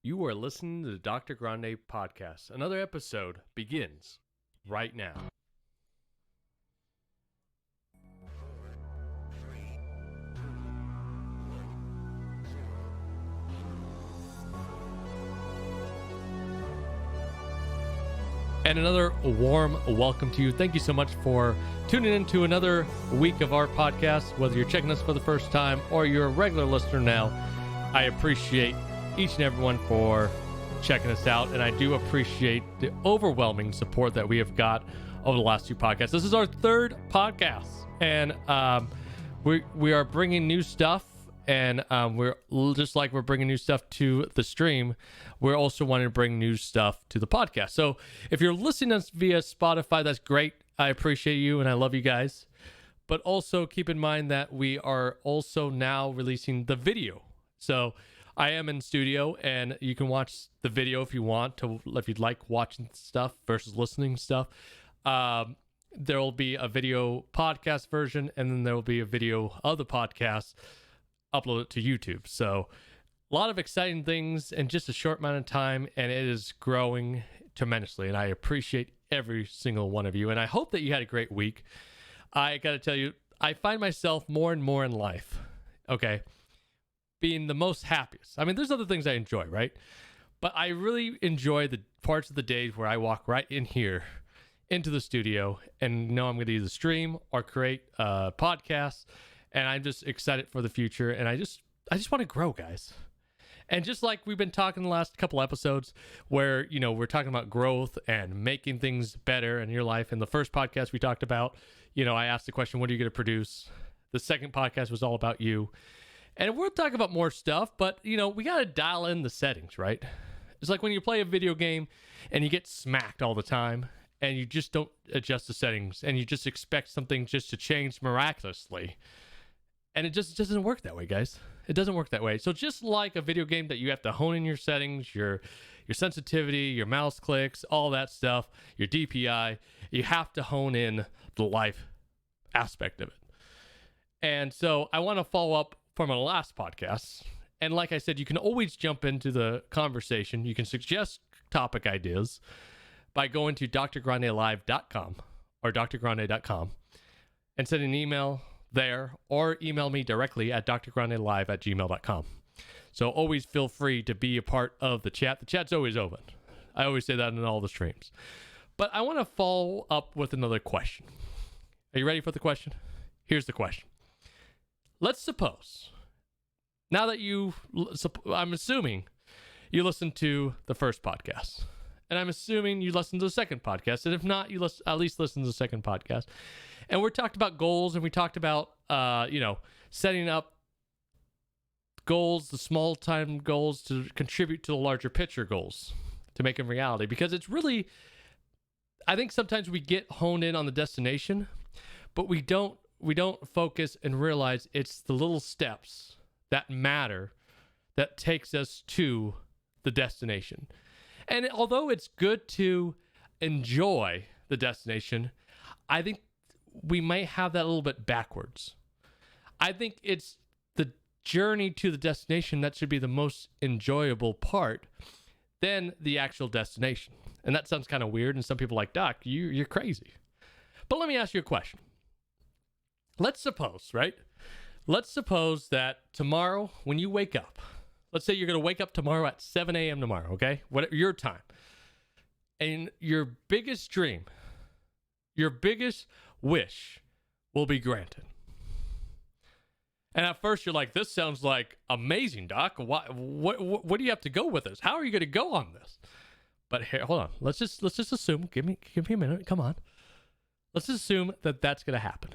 You are listening to the Dr. Grande podcast. Another episode begins right now. And another warm welcome to you. Thank you so much for tuning in to another week of our podcast. Whether you're checking us for the first time or you're a regular listener now, I appreciate each and everyone for checking us out. And I do appreciate the overwhelming support that we have got over the last two podcasts. This is our third podcast. And we are bringing new stuff. And we're just like we're bringing new stuff to the stream, we're also wanting to bring new stuff to the podcast. So if you're listening to us via Spotify, that's great. I appreciate you and I love you guys. But also keep in mind that we are also now releasing the video. So I am in studio and you can watch the video if you want to, if you'd like watching stuff versus listening stuff. There will be a video podcast version and then there will be a video of the podcast upload it to YouTube. So a lot of exciting things in just a short amount of time, and it is growing tremendously. And I appreciate every single one of you. And I hope that you had a great week. I got to tell you, I find myself more and more in life, okay, being the most happiest. I mean, there's other things I enjoy, right? But I really enjoy the parts of the days where I walk right in here into the studio and know I'm going to either stream or create a podcast. And I'm just excited for the future. And I just want to grow, guys. And just like we've been talking the last couple episodes where, you know, we're talking about growth and making things better in your life. In the first podcast we talked about, you know, I asked the question, what are you going to produce? The second podcast was all about you. And we'll talk about more stuff, but, you know, we got to dial in the settings, right? It's like when you play a video game and you get smacked all the time and you just don't adjust the settings and you just expect something just to change miraculously. And it just doesn't work that way, guys. It doesn't work that way. So just like a video game that you have to hone in your settings, your sensitivity, your mouse clicks, all that stuff, your DPI, you have to hone in the life aspect of it. And so I want to follow up from our last podcast. And like I said, you can always jump into the conversation. You can suggest topic ideas by going to drgrandelive.com or drgrande.com and send an email there or email me directly at drgrandelive@gmail.com. So always feel free to be a part of the chat. The chat's always open. I always say that in all the streams. But I want to follow up with another question. Are you ready for the question? Here's the question. Let's suppose, now that I'm assuming you listened to the first podcast. And I'm assuming you listened to the second podcast. And if not, you at least listen to the second podcast. And we talked about goals and we talked about, setting up goals, the small time goals to contribute to the larger picture goals to make them reality. Because it's really, I think sometimes we get honed in on the destination, but we don't focus and realize it's the little steps that matter that takes us to the destination. And although it's good to enjoy the destination, I think we might have that a little bit backwards. I think it's the journey to the destination that should be the most enjoyable part than the actual destination. And that sounds kind of weird. And some people are like, Doc, you're crazy. But let me ask you a question. Let's suppose, right? Let's suppose that tomorrow when you wake up, let's say you're going to wake up tomorrow at 7 a.m. tomorrow, okay? Whatever your time. And your biggest dream, your biggest wish will be granted. And at first you're like, this sounds like amazing, Doc. What do you have to go with this? How are you going to go on this? But here, hold on. Let's just assume, give me a minute. Come on. Let's just assume that that's going to happen.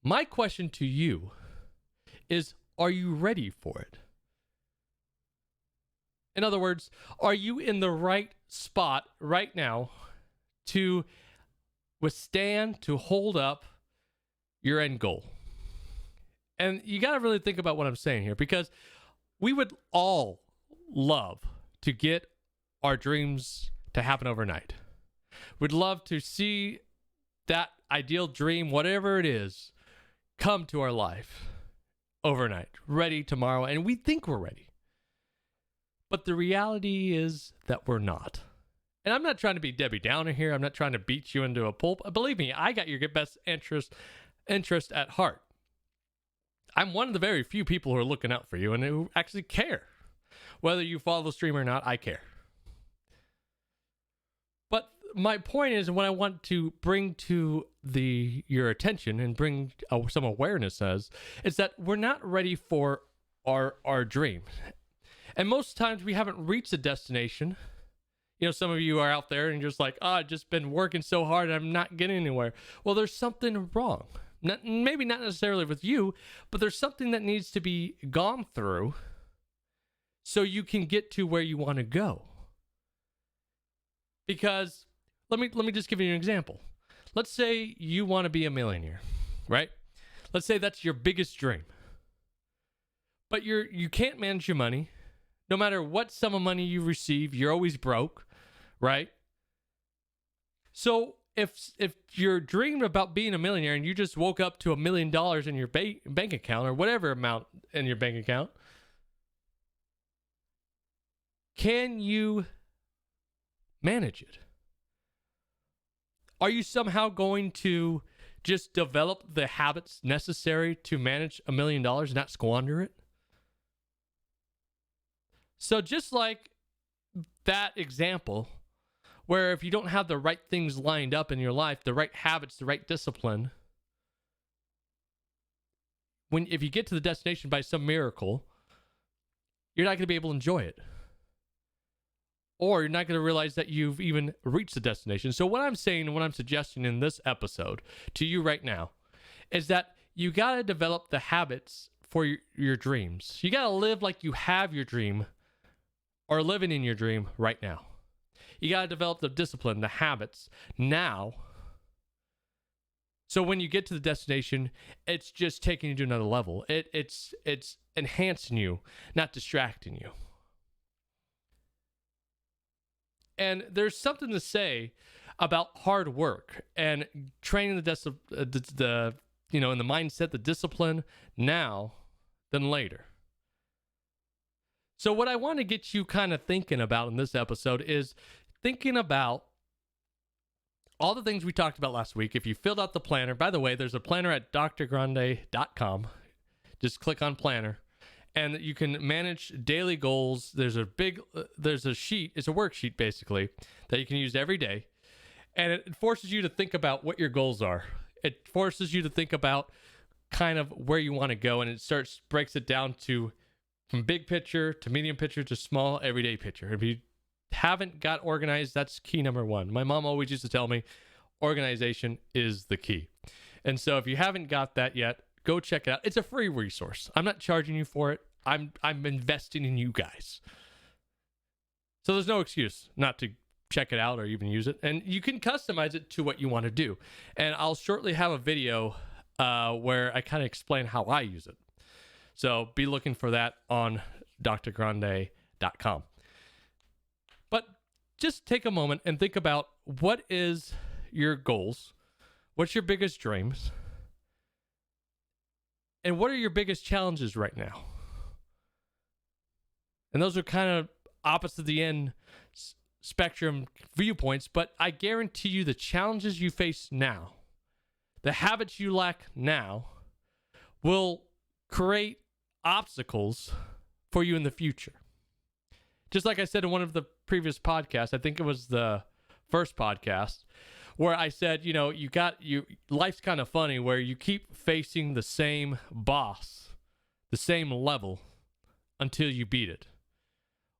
My question to you is, are you ready for it? In other words, are you in the right spot right now to withstand, to hold up your end goal? And you got to really think about what I'm saying here, because we would all love to get our dreams to happen overnight. We'd love to see that ideal dream, whatever it is, come to our life overnight, ready tomorrow, and we think we're ready. But the reality is that we're not. And I'm not trying to be Debbie Downer here. I'm not trying to beat you into a pulp. Believe me, I got your best interest at heart. I'm one of the very few people who are looking out for you and who actually care. Whether you follow the stream or not, I care. But my point is, what I want to bring to your attention and bring some awareness is that we're not ready for our dream. And most times we haven't reached a destination. You know, some of you are out there and you're just like, I've just been working so hard and I'm not getting anywhere. Well, there's something wrong. Maybe not necessarily with you, but there's something that needs to be gone through so you can get to where you want to go. Because let me just give you an example. Let's say you want to be a millionaire, right? Let's say that's your biggest dream. But you can't manage your money. No matter what sum of money you receive, you're always broke, right? So if you're dreaming about being a millionaire and you just woke up to $1 million in your bank account or whatever amount in your bank account, can you manage it? Are you somehow going to just develop the habits necessary to manage $1 million and not squander it? So just like that example, where if you don't have the right things lined up in your life, the right habits, the right discipline, if you get to the destination by some miracle, you're not going to be able to enjoy it. Or you're not going to realize that you've even reached the destination. So what I'm saying and what I'm suggesting in this episode to you right now is that you got to develop the habits for your dreams. You got to live like you have your dream or living in your dream right now. You got to develop the discipline, the habits now. So when you get to the destination, it's just taking you to another level. It's enhancing you, not distracting you. And there's something to say about hard work and training in the mindset, the discipline now than later. So what I want to get you kind of thinking about in this episode is thinking about all the things we talked about last week. If you filled out the planner, by the way, there's a planner at drgrande.com. Just click on planner. And you can manage daily goals. There's a sheet. It's a worksheet basically that you can use every day. And it forces you to think about what your goals are. It forces you to think about kind of where you want to go. And it breaks it down from big picture to medium picture to small everyday picture. If you haven't got organized, that's key number one. My mom always used to tell me organization is the key. And so if you haven't got that yet, go check it out. It's a free resource. I'm not charging you for it. I'm investing in you guys. So there's no excuse not to check it out or even use it. And you can customize it to what you want to do. And I'll shortly have a video where I kind of explain how I use it. So be looking for that on drgrande.com. But just take a moment and think about what is your goals? What's your biggest dreams? And what are your biggest challenges right now? And those are kind of opposite the end spectrum viewpoints, but I guarantee you the challenges you face now, the habits you lack now, will create obstacles for you in the future. Just like I said in one of the previous podcasts, I think it was the first podcast, where I said, life's kind of funny where you keep facing the same boss, the same level until you beat it.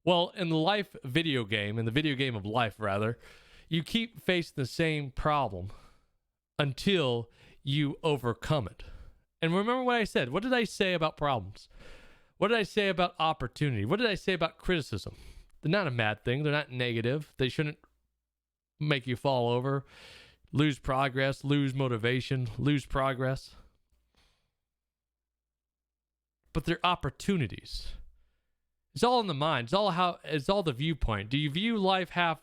Well, in the video game of life rather, you keep facing the same problem until you overcome it. And remember what I said. What did I say about problems? What did I say about opportunity? What did I say about criticism? They're not a bad thing. They're not negative. They shouldn't make you fall over, lose progress, lose motivation, lose progress. But they're opportunities. It's all in the mind. It's all the viewpoint. Do you view life half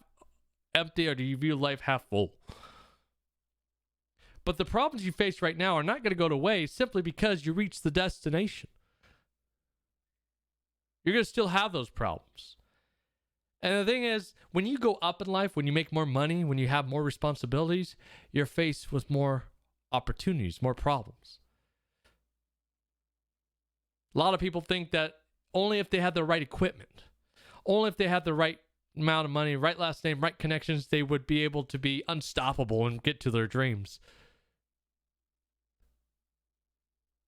empty or do you view life half full? But the problems you face right now are not going to go away simply because you reach the destination. You're going to still have those problems. And the thing is, when you go up in life, when you make more money, when you have more responsibilities, you're faced with more opportunities, more problems. A lot of people think that only if they had the right equipment, only if they had the right amount of money, right last name, right connections, they would be able to be unstoppable and get to their dreams.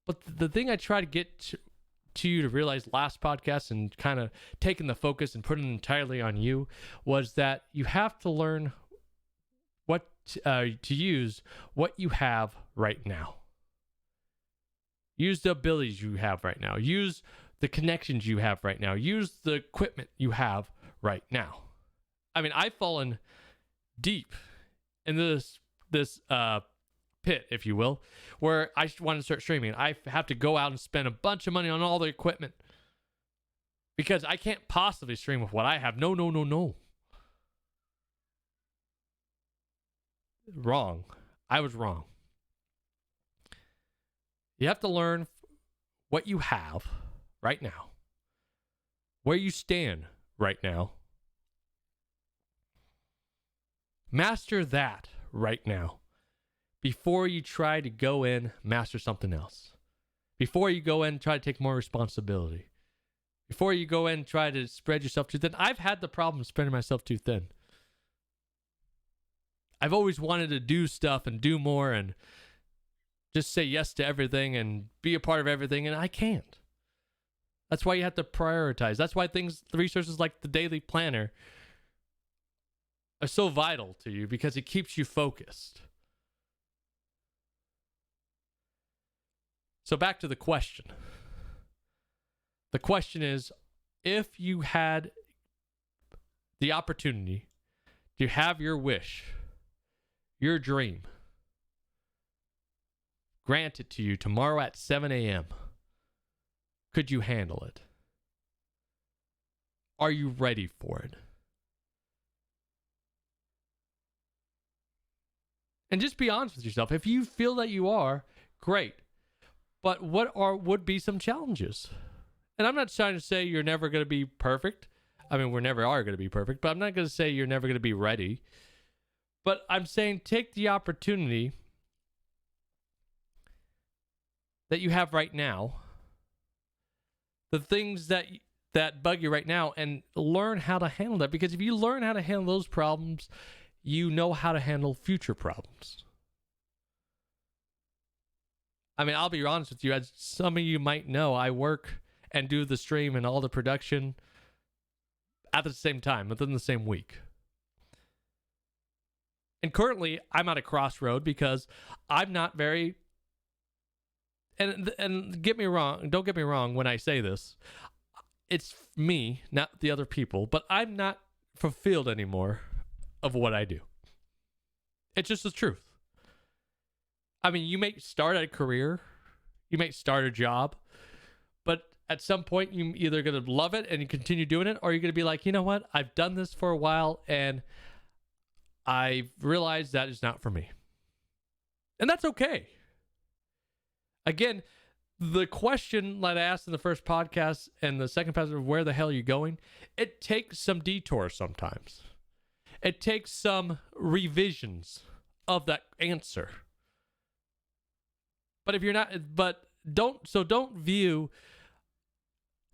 But the thing I try to get to you to realize last podcast and kind of taking the focus and putting it entirely on you was that you have to learn what to use what you have right now. Use the abilities you have right now. Use the connections you have right now. Use the equipment you have right now. I mean, I've fallen deep in this pit, if you will, where I want to start streaming. I have to go out and spend a bunch of money on all the equipment because I can't possibly stream with what I have. No. Wrong. I was wrong. You have to learn what you have right now, where you stand right now. Master that right now before you try to go in, master something else. Before you go in and try to take more responsibility. Before you go in and try to spread yourself too thin. I've had the problem of spreading myself too thin. I've always wanted to do stuff and do more and just say yes to everything and be a part of everything, and I can't. That's why you have to prioritize. That's why resources like the daily planner are so vital to you, because it keeps you focused. So back to the question. The question is, if you had the opportunity to have your wish, your dream, granted to you tomorrow at 7 a.m., could you handle it? Are you ready for it? And just be honest with yourself. If you feel that you are, great. But would be some challenges? And I'm not trying to say you're never going to be perfect. I mean, we never are going to be perfect, but I'm not going to say you're never going to be ready. But I'm saying take the opportunity that you have right now, the things that bug you right now, and learn how to handle that. Because if you learn how to handle those problems, you know how to handle future problems. I mean, I'll be honest with you. As some of you might know, I work and do the stream and all the production at the same time, within the same week. And currently, I'm at a crossroad because I'm not very... And don't get me wrong when I say this. It's me, not the other people, but I'm not fulfilled anymore of what I do. It's just the truth. I mean, you may start a career, you may start a job, but at some point you're either going to love it and you continue doing it, or you're going to be like, you know what? I've done this for a while and I've realized that is not for me. And that's okay. Again, the question that I asked in the first podcast and the second podcast of where the hell are you going, it takes some detours sometimes. It takes some revisions of that answer. But if you're not, don't view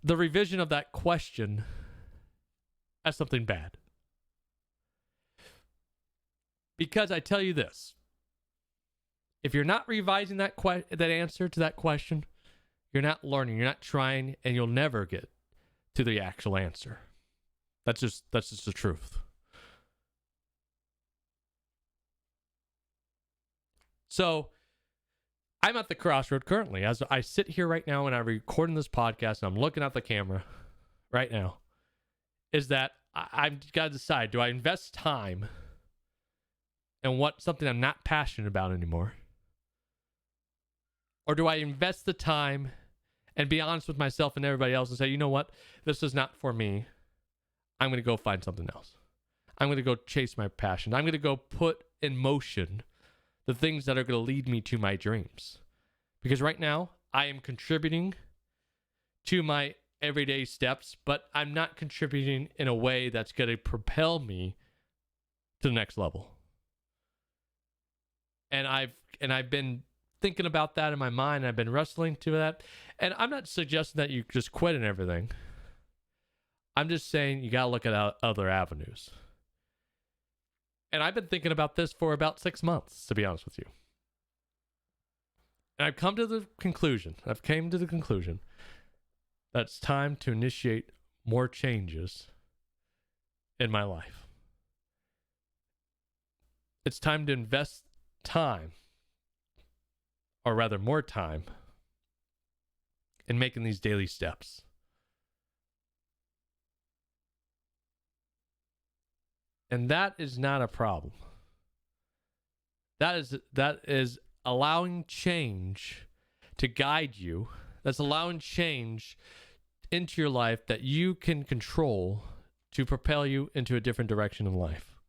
the revision of that question as something bad. Because I tell you this, if you're not revising that answer to that question, you're not learning, you're not trying, and you'll never get to the actual answer. That's just the truth. So I'm at the crossroad currently. As I sit here right now and I'm recording this podcast and I'm looking at the camera right now, is that I've got to decide, do I invest time in something I'm not passionate about anymore? Or do I invest the time and be honest with myself and everybody else and say, you know what? This is not for me. I'm going to go find something else. I'm going to go chase my passion. I'm going to go put in motion the things that are going to lead me to my dreams. Because right now, I am contributing to my everyday steps, but I'm not contributing in a way that's going to propel me to the next level. And I've been thinking about that in my mind. I've been wrestling to that. And I'm not suggesting that you just quit and everything. I'm just saying you got to look at other avenues. And I've been thinking about this for about 6 months, to be honest with you. And I've came to the conclusion that it's time to initiate more changes in my life. It's time to invest time, or rather more time, in making these daily steps. And that is not a problem. That is allowing change to guide you. That's allowing change into your life that you can control to propel you into a different direction in life.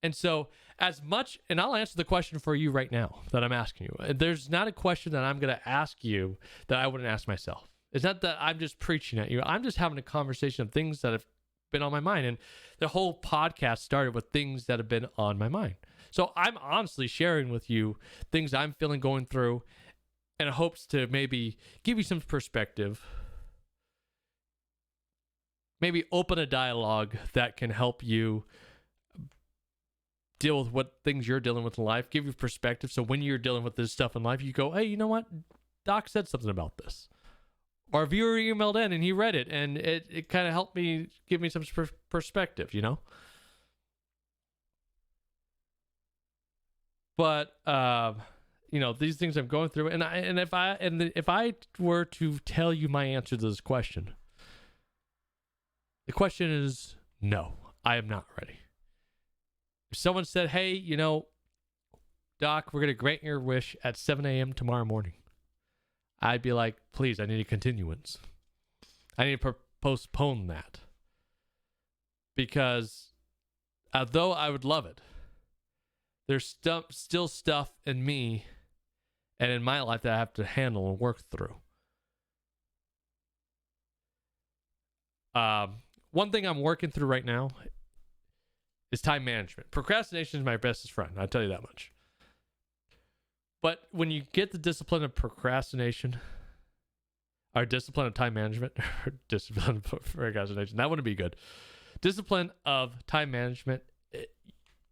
And so, and I'll answer the question for you right now that I'm asking you. There's not a question that I'm going to ask you that I wouldn't ask myself. It's not that I'm just preaching at you. I'm just having a conversation of things that have been on my mind. And the whole podcast started with things that have been on my mind. So I'm honestly sharing with you things I'm feeling, going through, in hopes to maybe give you some perspective, maybe open a dialogue that can help you deal with what things you're dealing with in life, give you perspective. So when you're dealing with this stuff in life, you go, hey, you know what? Doc said something about this. Or a viewer emailed in and he read it, and it kind of helped me, give me some perspective, you know? But, you know, these things I'm going through, and if I were to tell you my answer to this question, the question is no, I am not ready. If someone said, hey, you know, Doc, we're going to grant your wish at 7 a.m. tomorrow morning, I'd be like, please, I need a continuance. I need to postpone that. Because although I would love it, there's still stuff in me and in my life that I have to handle and work through. One thing I'm working through right now is time management. Procrastination is my bestest friend, I'll tell you that much. But when you get the discipline of procrastination, or discipline of time management, or discipline of procrastination, that wouldn't be good. Discipline of time management,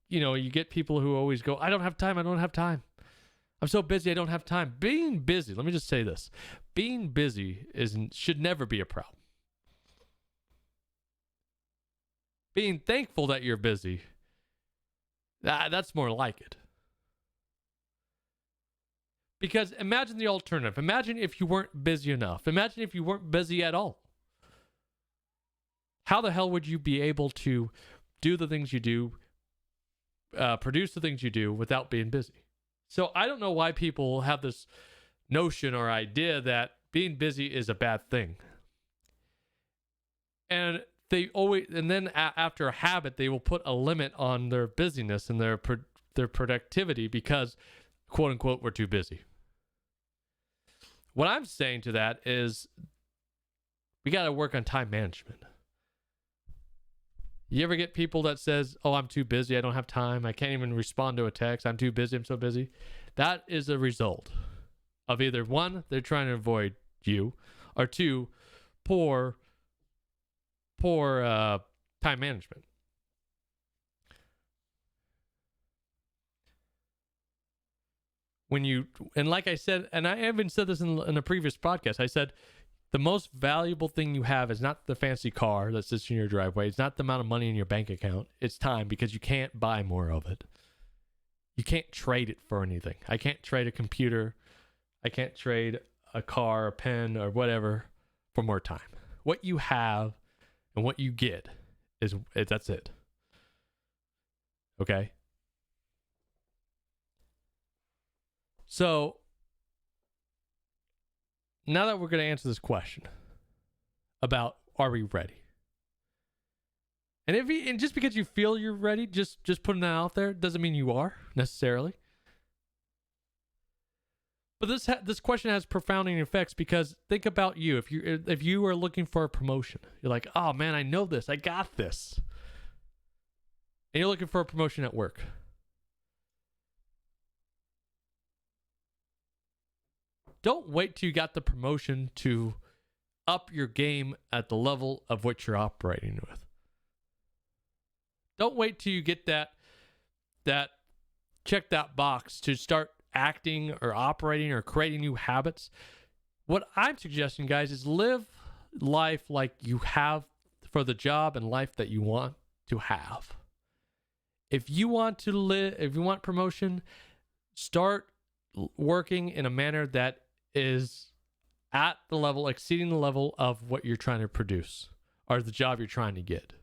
you know, you get people who always go, I don't have time. I'm so busy, I don't have time. Being busy, let me just say this. Being busy should never be a problem. Being thankful that you're busy, that's more like it. Because imagine the alternative. Imagine if you weren't busy enough. Imagine if you weren't busy at all. How the hell would you be able to do the things you do, produce the things you do without being busy? So I don't know why people have this notion or idea that being busy is a bad thing. And then after a habit, they will put a limit on their busyness and their productivity because, quote unquote, we're too busy. What I'm saying to that is we got to work on time management. You ever get people that says, oh, I'm too busy, I don't have time, I can't even respond to a text, I'm too busy, I'm so busy? That is a result of either one, they're trying to avoid you, or two, poor time management. And like I said, and I even said this in a previous podcast, I said, the most valuable thing you have is not the fancy car that sits in your driveway. It's not the amount of money in your bank account. It's time, because you can't buy more of it. You can't trade it for anything. I can't trade a computer. I can't trade a car, a pen, or whatever for more time. What you have and what you get that's it. Okay? So, now that we're going to answer this question about are we ready? And just because you feel you're ready, just putting that out there doesn't mean you are necessarily. But this question has profounding effects, because think about you. If you are looking for a promotion, you're like, oh man, I know this, I got this, and you're looking for a promotion at work. Don't wait till you got the promotion to up your game at the level of what you're operating with. Don't wait till you get that check that box to start acting or operating or creating new habits. What I'm suggesting, guys, is live life like you have for the job and life that you want to have. If you want promotion, start working in a manner that is at the level, exceeding the level of what you're trying to produce or the job you're trying to get.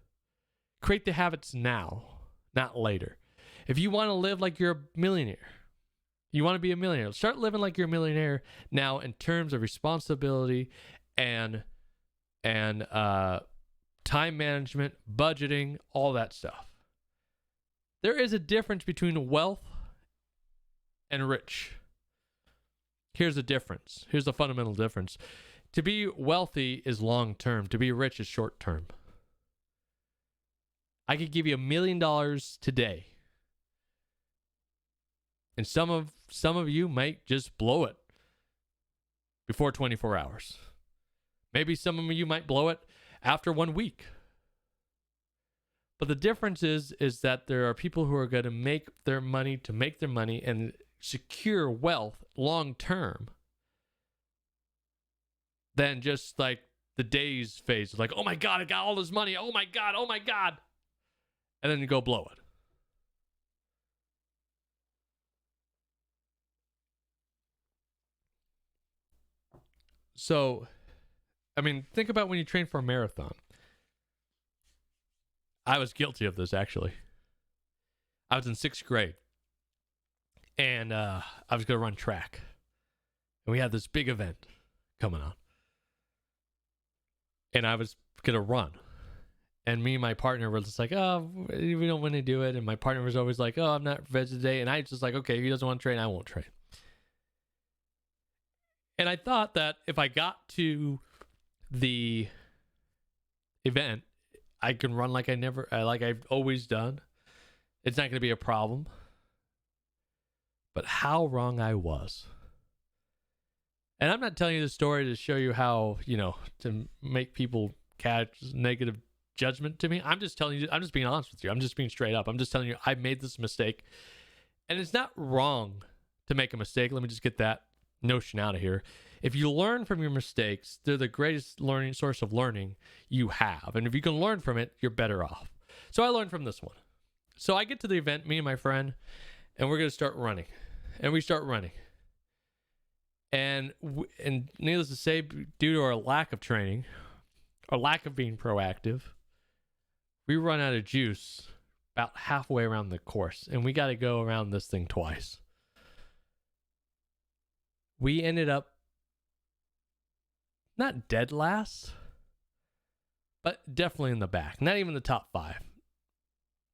Create the habits now, not later. If you want to live like you're a millionaire, you want to be a millionaire, start living like you're a millionaire now in terms of responsibility and time management, budgeting, all that stuff. There is a difference between wealth and rich. Here's the difference. Here's the fundamental difference. To be wealthy is long term. To be rich is short term. I could give you $1 million today, and some of you might just blow it before 24 hours. Maybe some of you might blow it after 1 week. But the difference is that there are people who are going to make their money and secure wealth long term than just like the days phase. Like, oh my God, I got all this money. Oh my God. And then you go blow it. So, I mean, think about when you train for a marathon. I was guilty of this, actually. I was in 6th grade, and I was going to run track. And we had this big event coming on. And I was going to run. And me and my partner were just like, oh, we don't want to do it. And my partner was always like, oh, I'm not ready today. And I was just like, okay, if he doesn't want to train, I won't train. And I thought that if I got to the event, I can run like I've always done. It's not going to be a problem. But how wrong I was. And I'm not telling you the story to show you how, to make people catch negative judgment to me. I'm just telling you, I'm just being honest with you. I'm just being straight up. I'm just telling you, I made this mistake. And it's not wrong to make a mistake. Let me just get that notion out of here. If you learn from your mistakes, they're the greatest source of learning you have. And if you can learn from it, you're better off. So I learned from this one. So I get to the event, me and my friend, and we're going to start running. And we start running. And needless to say, due to our lack of training, our lack of being proactive, we run out of juice about halfway around the course. And we got to go around this thing twice. We ended up not dead last, but definitely in the back. Not even the top 5,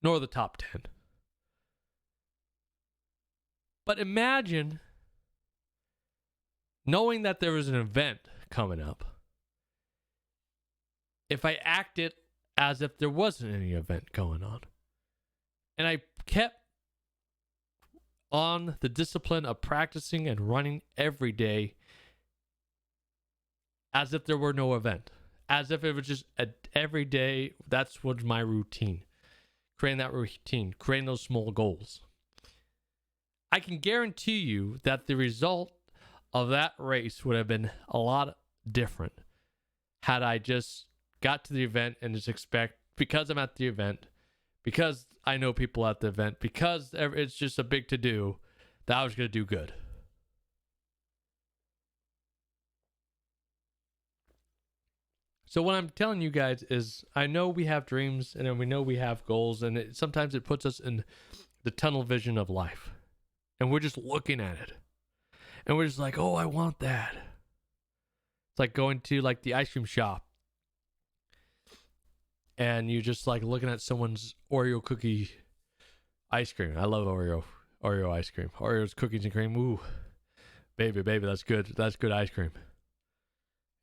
nor the top 10. But imagine knowing that there was an event coming up, if I acted as if there wasn't any event going on. And I kept on the discipline of practicing and running every day as if there were no event. As if it was just every day, that's what my routine. Creating that routine, creating those small goals. I can guarantee you that the result of that race would have been a lot different had I just got to the event and just expect, because I'm at the event, because I know people at the event, because it's just a big to-do, that I was going to do good. So what I'm telling you guys is, I know we have dreams and we know we have goals, and sometimes it puts us in the tunnel vision of life. And we're just looking at it. And we're just like, oh, I want that. It's like going to like the ice cream shop. And you're just like looking at someone's Oreo cookie ice cream. I love Oreo ice cream. Oreo's cookies and cream. Ooh. baby, that's good. That's good ice cream.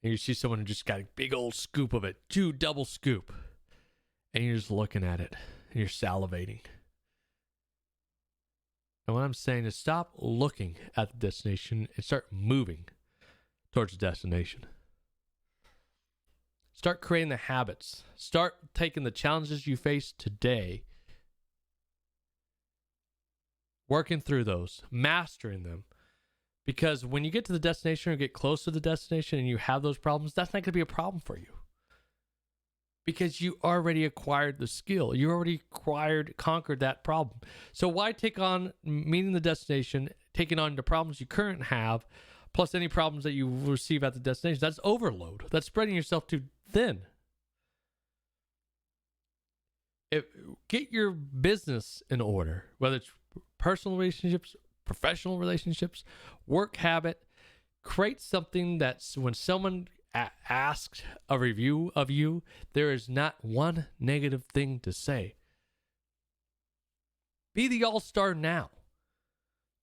And you see someone who just got a big old scoop of it, 2 double scoop. And you're just looking at it and you're salivating. And what I'm saying is stop looking at the destination and start moving towards the destination. Start creating the habits. Start taking the challenges you face today, working through those, mastering them. Because when you get to the destination or get close to the destination and you have those problems, that's not going to be a problem for you. Because you already acquired the skill. You already conquered that problem. So why take on meeting the destination, taking on the problems you currently have, plus any problems that you receive at the destination? That's overload. That's spreading yourself too thin. Get your business in order, whether it's personal relationships, professional relationships, work habit. Create something that's when someone asks a review of you, there is not one negative thing to say. Be the all-star now.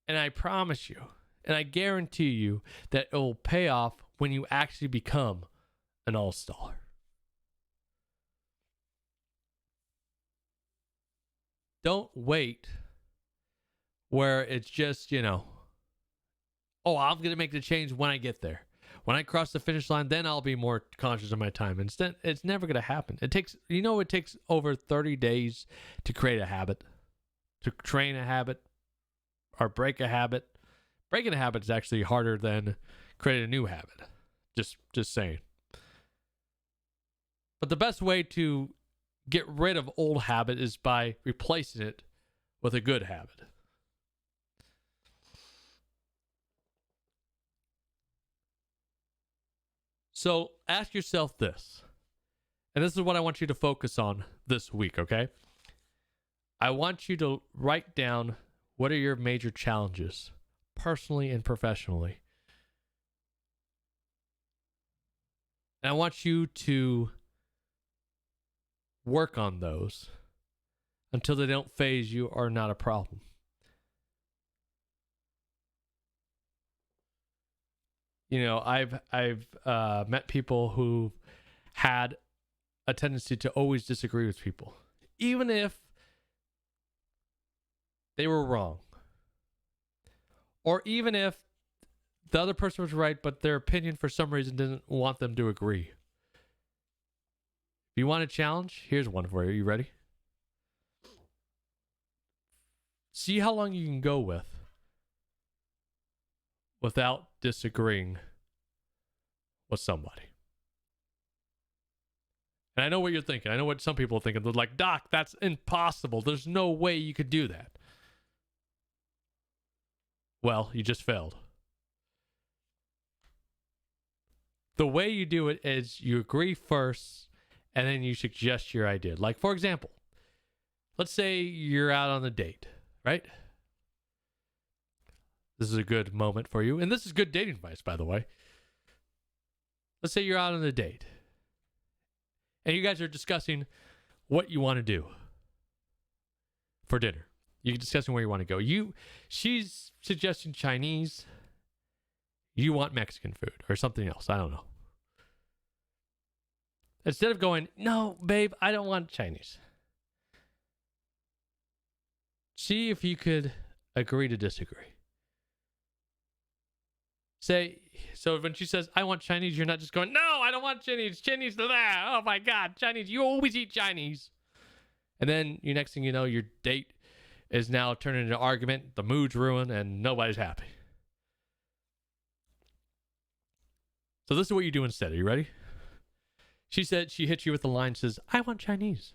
And I promise you, and I guarantee you that it will pay off when you actually become an all-star. Don't wait where it's just, oh, I'm going to make the change when I get there. When I cross the finish line, then I'll be more conscious of my time. Instead, it's never going to happen. It takes over 30 days to create a habit, to train a habit, or break a habit. Breaking a habit is actually harder than creating a new habit. Just saying. But the best way to get rid of old habit is by replacing it with a good habit. So ask yourself this, and this is what I want you to focus on this week, okay? I want you to write down what are your major challenges, personally and professionally. And I want you to work on those until they don't phase you or not a problem. I've met people who had a tendency to always disagree with people, even if they were wrong, or even if the other person was right, but their opinion for some reason didn't want them to agree. If you want a challenge, here's one for you. You ready? See how long you can go without disagreeing with somebody. And I know what you're thinking. I know what some people are thinking. They're like, Doc, that's impossible. There's no way you could do that. Well, you just failed. The way you do it is you agree first, and then you suggest your idea. Like, for example, let's say you're out on a date, right? This is a good moment for you. And this is good dating advice, by the way. Let's say you're out on a date. And you guys are discussing what you want to do for dinner. You're discussing where you want to go. She's suggesting Chinese. You want Mexican food or something else. I don't know. Instead of going, no, babe, I don't want Chinese. See if you could agree to disagree. So when she says, I want Chinese, you're not just going, no, I don't want Chinese. Chinese to that. Oh my God, Chinese. You always eat Chinese. And then next thing you know, your date is now turning into an argument. The mood's ruined and nobody's happy. So this is what you do instead. Are you ready? She said, she hits you with the line, says, I want Chinese.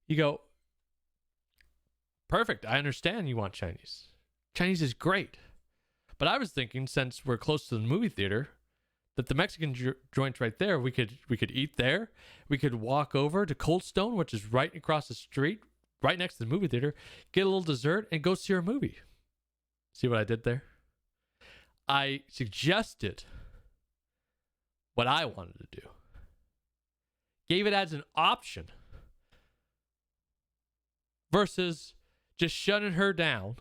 You go, perfect. I understand you want Chinese. Chinese is great. But I was thinking, since we're close to the movie theater, that the Mexican joint right there, we could eat there. We could walk over to Cold Stone, which is right across the street, right next to the movie theater, get a little dessert, and go see our movie. See what I did there? I suggested what I wanted to do. Gave it as an option versus just shutting her down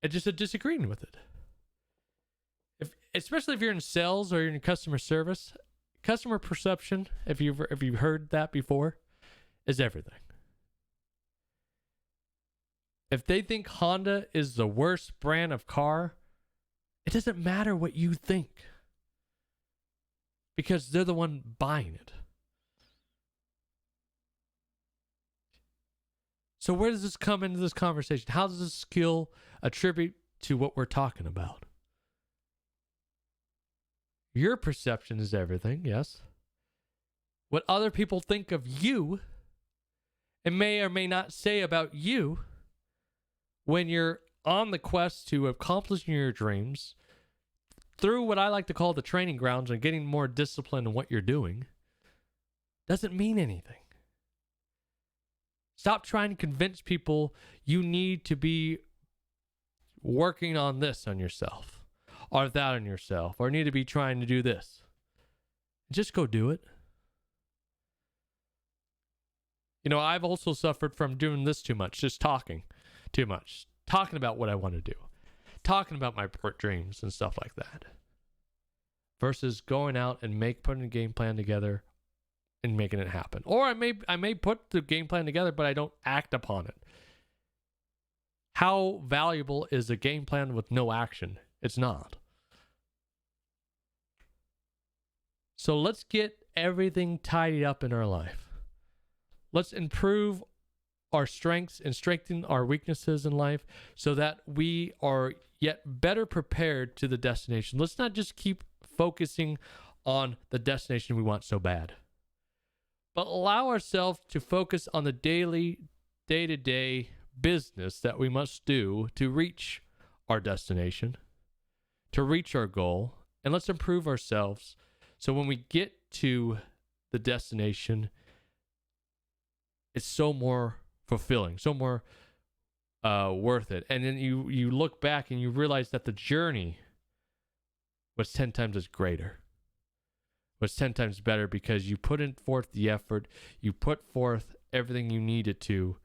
and just a disagreeing with it. Especially if you're in sales or you're in customer service, customer perception, if you've heard that before, is everything. If they think Honda is the worst brand of car, it doesn't matter what you think, because they're the one buying it. So where does this come into this conversation? How does this skill attribute to what we're talking about? Your perception is everything, yes. What other people think of you and may or may not say about you when you're on the quest to accomplishing your dreams through what I like to call the training grounds and getting more discipline in what you're doing, doesn't mean anything. Stop trying to convince people you need to be working on this on yourself or that on yourself or need to be trying to do this. Just go do it. You know, I've also suffered from doing this too much, just talking too much, talking about what I want to do, talking about my dreams and stuff like that, versus going out and putting a game plan together and making it happen. Or I may put the game plan together, but I don't act upon it. How valuable is a game plan with no action? It's not. So let's get everything tidied up in our life. Let's improve our strengths and strengthen our weaknesses in life so that we are yet better prepared to the destination. Let's not just keep focusing on the destination we want so bad, but allow ourselves to focus on the daily, day-to-day business that we must do to reach our destination, to reach our goal, and let's improve ourselves so when we get to the destination, it's so more fulfilling, so more worth it. And then you look back and you realize that the journey was 10 times as greater, was 10 times better, because you put in forth the effort, you put forth everything you needed to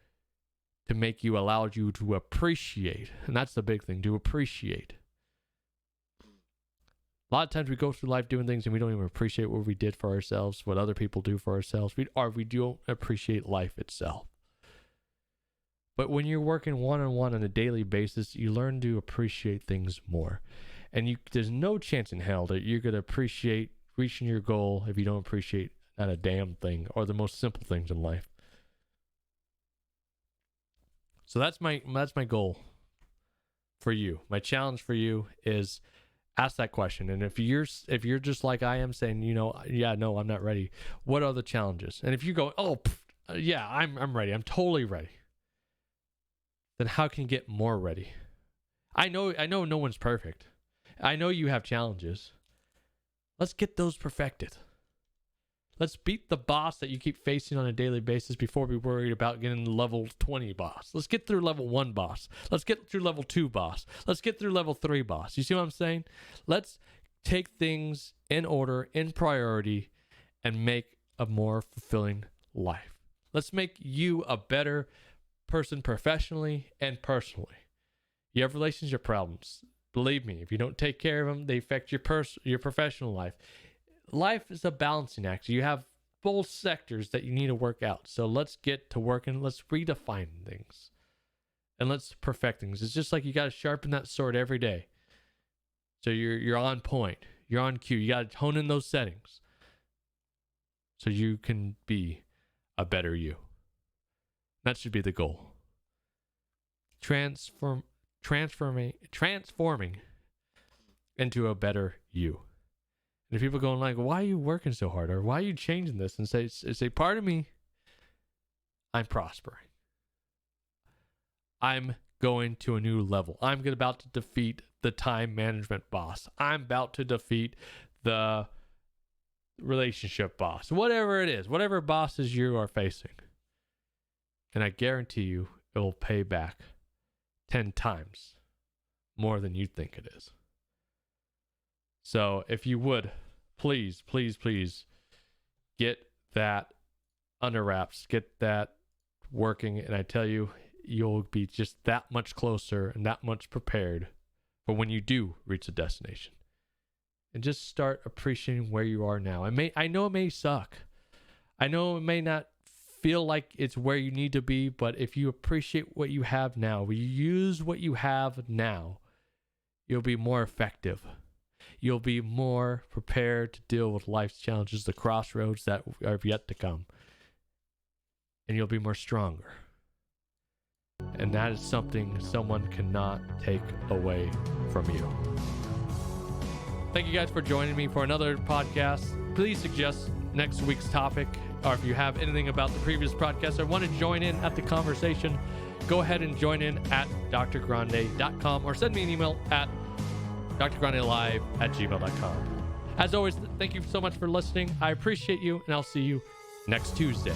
make you, allowed you to appreciate. And that's the big thing, to appreciate. A lot of times we go through life doing things and we don't even appreciate what we did for ourselves, what other people do for ourselves. We don't appreciate life itself. But when you're working one-on-one on a daily basis, you learn to appreciate things more. And there's no chance in hell that you're going to appreciate reaching your goal if you don't appreciate not a damn thing or the most simple things in life. So that's my goal for you. My challenge for you is ask that question. And if you're just like I am, saying, no, I'm not ready, what are the challenges? And if you go, yeah, I'm ready, I'm totally ready, then how can you get more ready? I know no one's perfect. I know you have challenges. Let's get those perfected. Let's beat the boss that you keep facing on a daily basis before we worry about getting level 20 boss. Let's get through level 1 boss. Let's get through level 2 boss. Let's get through level 3 boss. You see what I'm saying? Let's take things in order, in priority, and make a more fulfilling life. Let's make you a better person professionally and personally. You have relationship problems. Believe me, if you don't take care of them, they affect your professional life. Life is a balancing act. You have both sectors that you need to work out. So let's get to work and let's redefine things. And let's perfect things. It's just like you got to sharpen that sword every day. So you're on point. You're on cue. You got to hone in those settings so you can be a better you. That should be the goal. Transforming into a better you. And if people going like, why are you working so hard? Or why are you changing this? And say, part of me, I'm prospering. I'm going to a new level. I'm about to defeat the time management boss. I'm about to defeat the relationship boss. Whatever it is, whatever bosses you are facing. And I guarantee you, it will pay back 10 times more than you think it is. So if you would, please get that under wraps, get that working. And I tell you, you'll be just that much closer and that much prepared for when you do reach the destination. And just start appreciating where you are now. I know it may suck. I know it may not feel like it's where you need to be, but if you appreciate what you have now, you use what you have now, you'll be more effective. You'll be more prepared to deal with life's challenges, the crossroads that are yet to come. And you'll be more stronger. And that is something someone cannot take away from you. Thank you guys for joining me for another podcast. Please suggest next week's topic, or if you have anything about the previous podcast or want to join in at the conversation, go ahead and join in at drgrande.com or send me an email at drgrandelive@gmail.com. As always, thank you so much for listening. I appreciate you, and I'll see you next Tuesday.